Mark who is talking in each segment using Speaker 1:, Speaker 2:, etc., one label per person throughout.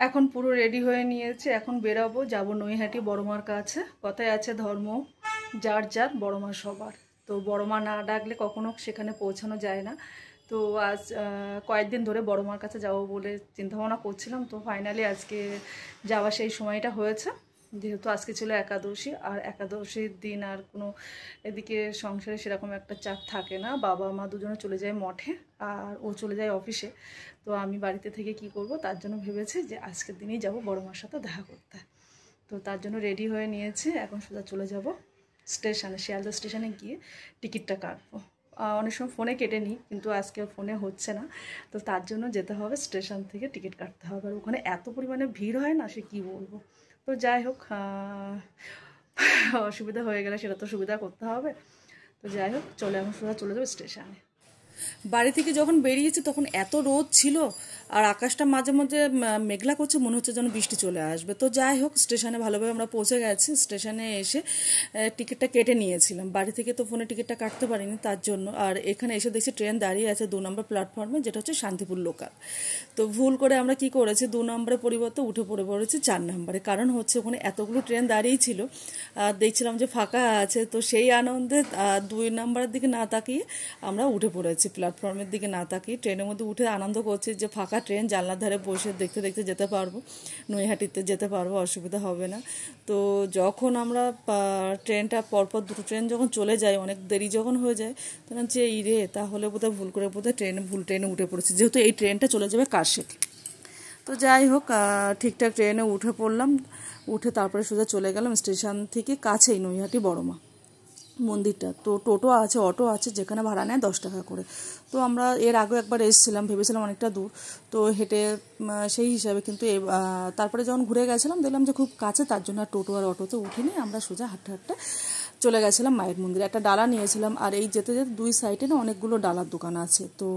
Speaker 1: এখন পুরো রেডি হয়ে নিয়েছে, এখন বেরাবো, যাব নৈহাটি বড়মার কাছে। কথায় আছে ধর্ম যার যার, বড়মা সবার। তো বড়মা না ডাকলে কখনো সেখানে পৌঁছানো যায় না। তো আজ কয়েকদিন ধরে বড়মার কাছে যাব বলে চিন্তাভাবনা করছিলাম, তো ফাইনালি আজকে যাওয়া সেই সময়টা হয়েছে। যেহেতু আজকে ছিল একাদশী, আর একাদশীর দিন আর কোনো এদিকে সংসারে সেরকম একটা চাপ থাকে না। বাবা মা দুজনে চলে যায় মঠে, আর ও চলে যায় অফিসে। তো আমি বাড়িতে থেকে কি করব, তার জন্য ভেবেছি যে আজকের দিনেই যাব বড় মার সাথে দেখা করতে। তো তার জন্য রেডি হয়ে নিয়েছি, এখন সোজা চলে যাব স্টেশনে, শিয়ালদা স্টেশনে গিয়ে টিকিটটা কাটবো। অনেক সময় ফোনে কেটে নিই, কিন্তু আজকে ফোনে হচ্ছে না। তো তার জন্য যেতে হবে স্টেশন থেকে টিকিট কাটতে হবে, আর ওখানে এত পরিমাণে ভিড় হয় না, সে কী বলবো। তো যাই হোক, অসুবিধা হয়ে গেলে সেটা তো সুবিধা করতে হবে। তো যাই হোক, এখন সোজা চলে যাবো স্টেশনে। বাড়ি থেকে যখন বেরিয়েছি তখন এত রোদ ছিল, আর আকাশটা মাঝে মাঝে মেঘলা করছে, মনে হচ্ছে যেন বৃষ্টি চলে আসবে। তো যাই হোক, স্টেশনে ভালোভাবে আমরা পৌঁছে গেছি। স্টেশনে এসে টিকিটটা কেটে নিয়েছিলাম, বাড়ি থেকে তো ফোনে টিকিটটা কাটতে পারিনি তার জন্য। আর এখানে এসে দেখছি ট্রেন দাঁড়িয়ে আছে 2 নম্বর প্ল্যাটফর্মে, যেটা হচ্ছে শান্তিপুর লোকাল। তো ভুল করে আমরা কি করেছি, 2 নম্বরের পরিবর্তে উঠে পড়েছি 4 নম্বরে। কারণ হচ্ছে ওখানে এতগুলো ট্রেন দাঁড়িয়েই ছিল, দেখছিলাম যে ফাঁকা আছে। তো সেই আনন্দে 2 নম্বরের দিকে না তাকিয়ে আমরা উঠে পড়েছি, প্ল্যাটফর্মের দিকে না তাকিয়ে। ট্রেনের মধ্যে উঠে আনন্দ করছি যে ফাঁকা ট্রেন, জানলার ধারে বসে দেখতে দেখতে যেতে পারবো, নৈহাটিতে যেতে পারবো, অসুবিধা হবে না। তো যখন আমরা ট্রেনটা পরপর 2টো ট্রেন যখন চলে যায়, অনেক দেরি যখন হয়ে যায়, তখন যে তাহলে বোধহয় ভুল করে ভুল ট্রেনে উঠে পড়েছি, যেহেতু এই ট্রেনটা চলে যাবে কাশী। তো যাই হোক, ঠিকঠাক ট্রেনে উঠে পড়লাম, উঠে তারপরে সোজা চলে গেলাম স্টেশন থেকে কাছেই নৈহাটি বড়মা মন্দিরটা। তো টোটো আছে, অটো আছে, যেখানে ভাড়া নেয় 10 টাকা করে। তো আমরা এর আগেও একবার এসেছিলাম, ভেবেছিলাম অনেকটা দূর, তো হেঁটে সেই হিসাবে। কিন্তু তারপরে যখন ঘুরে গেছিলাম দেখলাম যে খুব কাছে, তার জন্য আর টোটো আর অটোতে উঠিনি, আমরা সোজা হাঁটতে হাঁটতে চলে গেছিলাম মায়ের মন্দিরে। একটা ডালা নিয়েছিলাম, আর এই যেতে যেতে 2 সাইডে না অনেকগুলো ডালার দোকান আছে। তো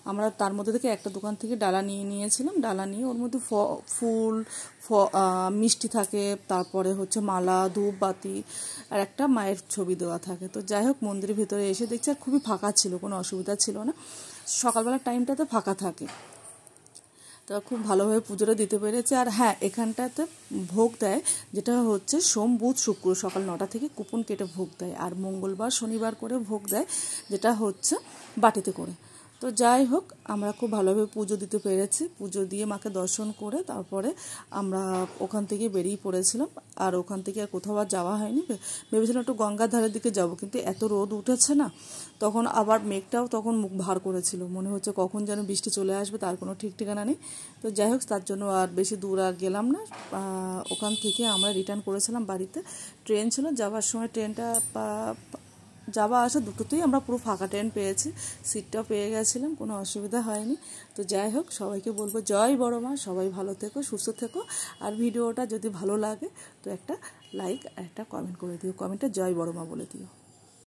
Speaker 1: আমরা তার মধ্যে থেকে একটা দোকান থেকে ডালা নিয়েছিলাম। ডালা নিয়ে ওর মধ্যে ফুল, মিষ্টি থাকে, তারপরে হচ্ছে মালা, ধূপবাতি, আর একটা মায়ের ছবি দেওয়া থাকে। তো যাই হোক, মন্দিরের ভিতরে এসে দেখছি আর খুবই ফাঁকা ছিল, কোনো অসুবিধা ছিল না। সকালবেলার টাইমটাতে ফাঁকা থাকে, তো খুব ভালোভাবে পুজোটা দিতে পেরেছে। আর হ্যাঁ, এখানটাতে ভোগ দেয়, যেটা হচ্ছে সোম, বুধ, শুক্র সকাল 9টা থেকে কুপন কেটে ভোগ দেয়, আর মঙ্গলবার, শনিবার করে ভোগ দেয়, যেটা হচ্ছে বাটিতে করে। তো যাই হোক, আমরা খুব ভালোভাবে পুজো দিতে পেরেছি। পুজো দিয়ে মাকে দর্শন করে তারপরে আমরা ওখান থেকে বেরিয়ে পড়েছিলাম। আর ওখান থেকে আর কোথাও আর যাওয়া হয়নি, ভেবেছিলাম একটু গঙ্গার ধারের দিকে যাব, কিন্তু এত রোদ উঠেছে না, তখন আবার মেঘটাও তখন মুখ ভার করেছিল, মনে হচ্ছে কখন যেন বৃষ্টি চলে আসবে, তার কোনো ঠিক ঠিকানা নেই। তো যাই হোক, তার জন্য আর বেশি দূর আর গেলাম না। ওখান থেকে আমরা রিটার্ন করেছিলাম বাড়িতে। ট্রেন ছিল, যাওয়ার সময় ট্রেনটা যাওয়া আসা দুটোতেই আমরা পুরো ফাঁকা ট্রেন পেয়েছি, সিটটাও পেয়ে গেছিলাম, কোনো অসুবিধা হয়নি। তো যাই হোক, সবাইকে বলবো জয় বড়মা, সবাই ভালো থেকো, সুস্থ থেকো। আর ভিডিওটা যদি ভালো লাগে তো একটা লাইক আর একটা কমেন্ট করে দিও, কমেন্টে জয় বড়মা বলে দিও।